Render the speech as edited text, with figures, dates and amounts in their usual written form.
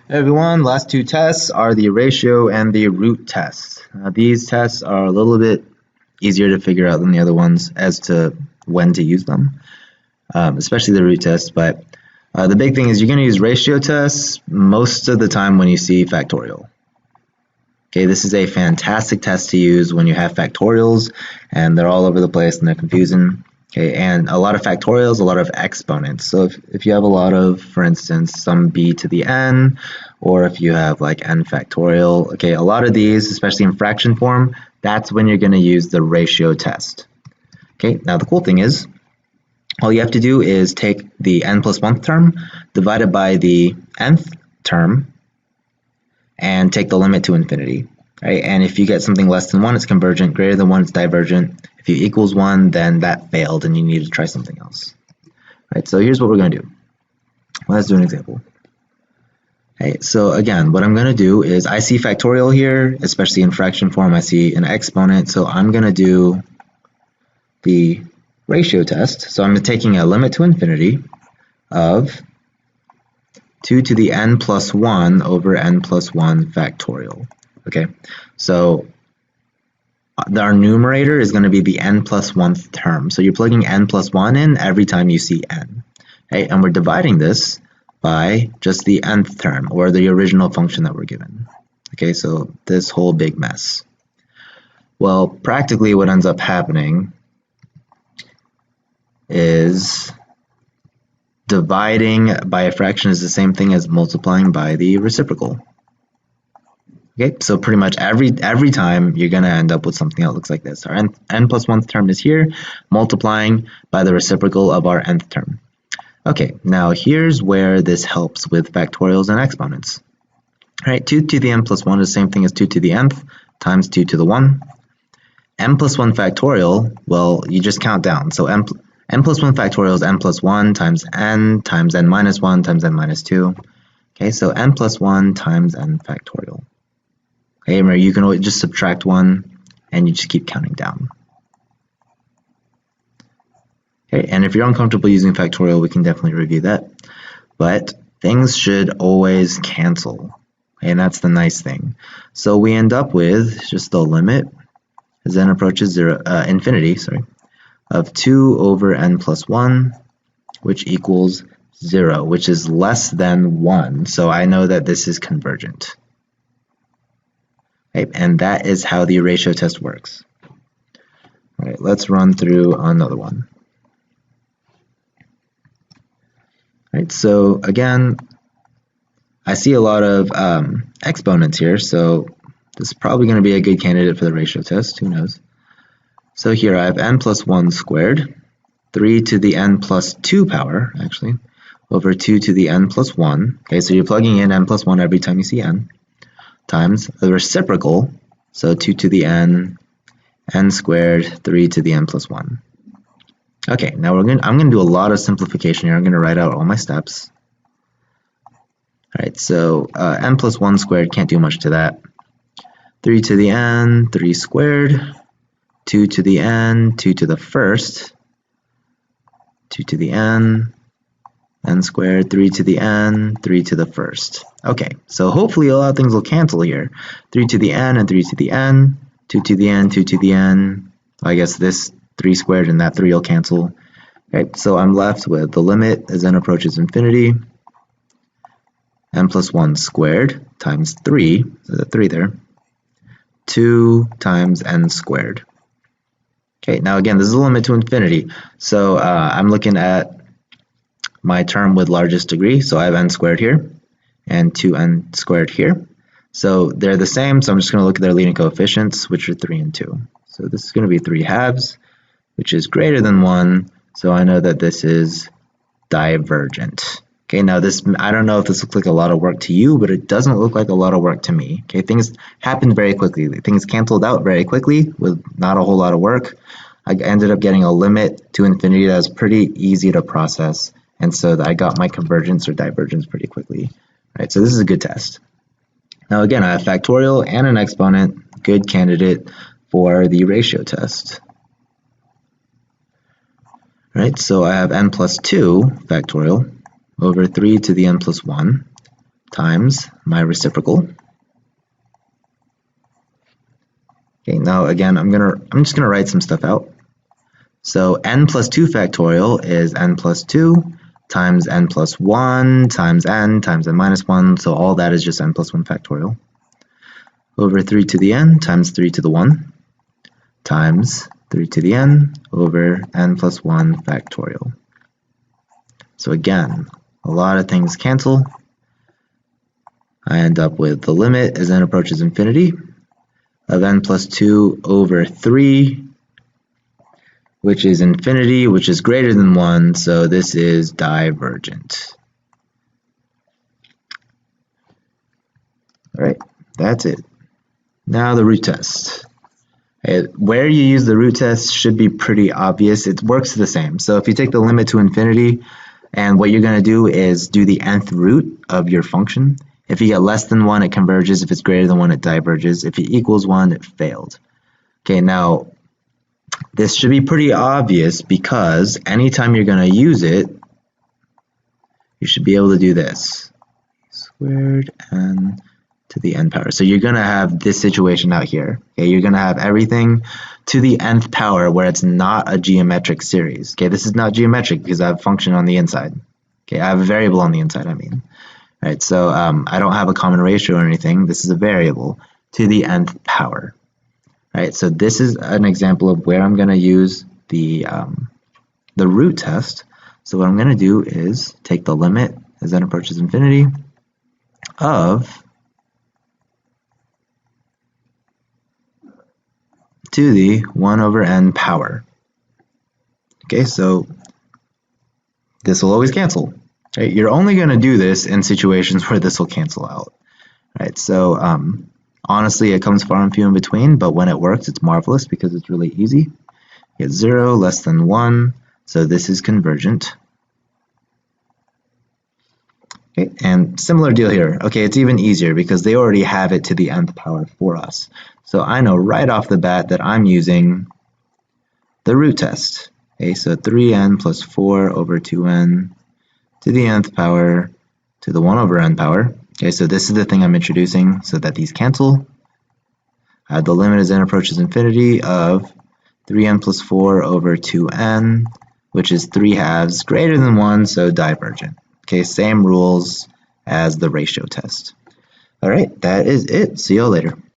Hey everyone, last two tests are the ratio and the root tests. These tests are a little bit easier to figure out than the other ones as to when to use them, especially the root test. But the big thing is you're going to use ratio tests most of the time when you see factorial. Okay, this is a fantastic test to use when you have factorials and they're all over the place and they're confusing. Okay, and a lot of factorials, a lot of exponents. So if you have a lot of, for instance, some b to the n, or if you have like n factorial, okay, a lot of these, especially in fraction form, that's when you're going to use the ratio test. Okay, now the cool thing is, all you have to do is take the n plus 1th term divided by the nth term and take the limit to infinity. Right? And if you get something less than 1, it's convergent, greater than 1, it's divergent. If u equals 1, then that failed and you need to try something else. Right, so here's what we're going to do. Let's do an example. Okay, so again, what I'm going to do is I see factorial here, especially in fraction form, I see an exponent, so I'm going to do the ratio test. So I'm taking a limit to infinity of 2 to the n plus 1 over n plus 1 factorial. Okay, so our numerator is going to be the n plus 1th term. So you're plugging n plus 1 in every time you see n. Okay, and we're dividing this by just the nth term, or the original function that we're given. Okay, so this whole big mess. Well, practically what ends up happening is dividing by a fraction is the same thing as multiplying by the reciprocal. Okay, so pretty much every time you're going to end up with something that looks like this. Our n plus 1th term is here, multiplying by the reciprocal of our nth term. Okay, now here's where this helps with factorials and exponents. All right, 2 to the n plus 1 is the same thing as 2 to the nth times 2 to the 1. n plus 1 factorial, well, you just count down. So n plus 1 factorial is n plus 1 times n minus 1 times n minus 2. Okay, so n plus 1 times n factorial. Okay, remember, you can always just subtract 1 and you just keep counting down. Okay, and if you're uncomfortable using factorial, we can definitely review that. But things should always cancel, and that's the nice thing. So we end up with just the limit as n approaches infinity, of 2 over n plus 1, which equals 0, which is less than 1. So I know that this is convergent. Okay, and that is how the ratio test works. All right, let's run through another one. Right, so again, I see a lot of exponents here, so this is probably going to be a good candidate for the ratio test, who knows. So here I have n plus 1 squared, 3 to the n plus 2 power, actually, over 2 to the n plus 1. Okay, so you're plugging in n plus 1 every time you see n, times the reciprocal, so 2 to the n squared, 3 to the n plus 1. Okay, now I'm going to do a lot of simplification here. I'm going to write out all my steps. Alright, so n plus 1 squared, can't do much to that. 3 to the n, 3 squared, 2 to the n, 2 to the first, 2 to the n squared, 3 to the n, 3 to the first. Okay, so hopefully a lot of things will cancel here. 3 to the n and 3 to the n, 2 to the n, 2 to the n. I guess this 3 squared and that 3 will cancel. Okay, so I'm left with the limit as n approaches infinity, n plus 1 squared times 3, so the 3 there, 2 times n squared. Okay, now again, this is a limit to infinity, so I'm looking at my term with largest degree, so I have n squared here and 2n squared here. So they're the same, so I'm just going to look at their leading coefficients, which are 3 and 2. So this is going to be 3 halves, which is greater than 1, so I know that this is divergent. Okay, now this, I don't know if this looks like a lot of work to you, but it doesn't look like a lot of work to me. Okay, things happened very quickly. Things canceled out very quickly with not a whole lot of work. I ended up getting a limit to infinity that was pretty easy to process, and so I got my convergence or divergence pretty quickly. Right, so this is a good test. Now again, I have factorial and an exponent, good candidate for the ratio test. Right, so I have n plus 2 factorial over 3 to the n plus 1 times my reciprocal. Okay, now again, I'm just gonna write some stuff out. So n plus 2 factorial is n plus 2 times n plus 1 times n minus 1, so all that is just n plus 1 factorial, over 3 to the n times 3 to the 1 times 3 to the n over n plus 1 factorial. So again, a lot of things cancel. I end up with the limit as n approaches infinity of n plus 2 over 3, which is infinity, which is greater than 1, so this is divergent. All right, that's it. Now the root test. Where you use the root test should be pretty obvious. It works the same. So if you take the limit to infinity, and what you're going to do is do the nth root of your function. If you get less than 1, it converges. If it's greater than 1, it diverges. If it equals 1, it failed. Okay, now this should be pretty obvious because anytime you're going to use it, you should be able to do this. Squared n to the n power. So you're going to have this situation out here. Okay, you're going to have everything to the nth power where it's not a geometric series. Okay, this is not geometric because I have a function on the inside. Okay, I have a variable on the inside, I mean. All right, so I don't have a common ratio or anything. This is a variable to the nth power. All right, so this is an example of where I'm going to use the root test. So what I'm going to do is take the limit as n approaches infinity of to the 1 over n power. Okay, so this will always cancel. Right? You're only going to do this in situations where this will cancel out. Right? So honestly, it comes far and few in between, but when it works, it's marvelous because it's really easy. You get 0 less than 1, so this is convergent. Okay, and similar deal here. Okay, it's even easier because they already have it to the nth power for us. So I know right off the bat that I'm using the root test. Okay, so 3n plus 4 over 2n to the nth power to the 1 over n power. Okay, so this is the thing I'm introducing so that these cancel. I have the limit as n approaches infinity of 3n plus 4 over 2n, which is 3/2 greater than 1, so divergent. Okay, same rules as the ratio test. All right, that is it. See you all later.